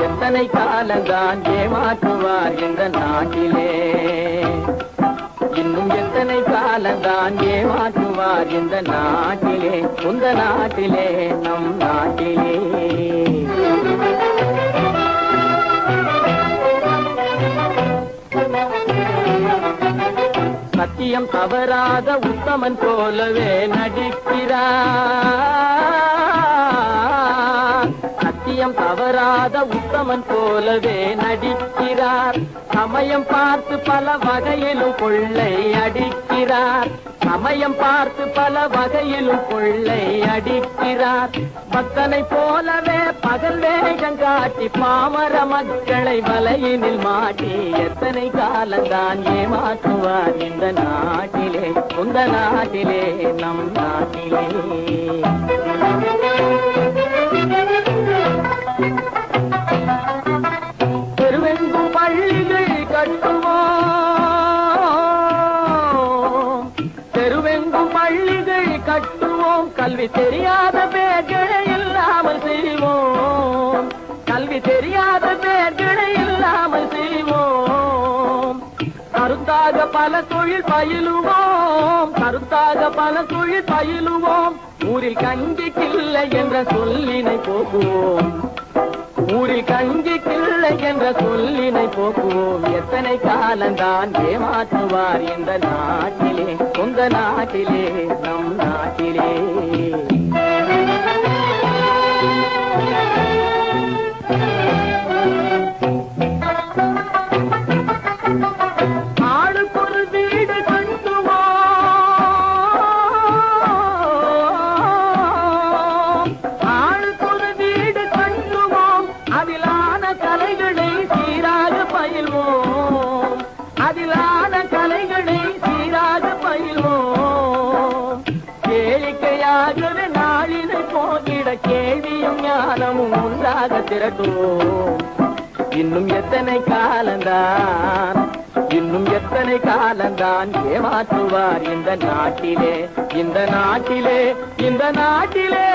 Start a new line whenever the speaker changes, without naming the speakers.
எத்தனை காலந்தான் ஏமாற்றுவார் இந்த நாட்டிலே, இன்னும் எத்தனை காலந்தான் ஏமாற்றுவார் இந்த நாட்டிலே, உந்த நாட்டிலே நம் நாட்டிலே. சத்தியம் தவறாத உத்தமன் போலவே நடிக்கிறார், சத்தியம் தவறாத உத்தமன் போலவே நடிக்கிறார். சமயம் பார்த்து பல வகையிலும் கொள்ளை அடிக்கிறார், சமயம் பார்த்து பல வகையிலும் கொள்ளை அடிக்கிறார். பக்தனை போலவே பகல் வேகம் காட்டி பாமர மக்களை வலையினில் மாட்டி எத்தனை காலந்தான் ஏமாற்றுவார் இந்த நாட்டிலே, உந்த நாட்டிலே நம் நாட்டிலே. தெருவெங்கும் பள்ளிகள் கட்டுவோம், தெருவெங்கும் பள்ளிகள் கட்டுவோம், கல்வி தெரியாத பேர்களை இல்லாமல் செய்வோம், கல்வி தெரியாத பேர்களை இல்லாமல் செய்வோம். கருத்தாக பல தொழில் பயிலுவோம், கருத்தாக பல தொழில் பயிலுவோம். ஊரில் கஞ்சிக்கில்லை என்ற சொல்லினை போக்குவோம், ஊரில் கஞ்சிக்கில்லை என்ற சொல்லினை போக்குவோம். எத்தனை காலந்தான் ஏமாற்றுவார் இந்த நாட்டிலே, உந்த நாட்டிலே நம் நாட்டிலே. ஆளுக்கொரு வீடு கட்டுவோம், ஆளுக்கொரு வீடு கட்டுவோம். அதிலான கலைகளை சீராக பயில்வோம், அதிலான கலைகளை சீராக பயில்வோம். கேளிக்கையாகவே நாளினை போகிட கேள்வியும் ஞானமும் ஒன்றாக திரட்டுவோம். இன்னும் எத்தனை காலந்தான், இன்னும் எத்தனை காலந்தான் ஏமாற்றுவார் இந்த நாட்டிலே, இந்த நாட்டிலே, இந்த நாட்டிலே.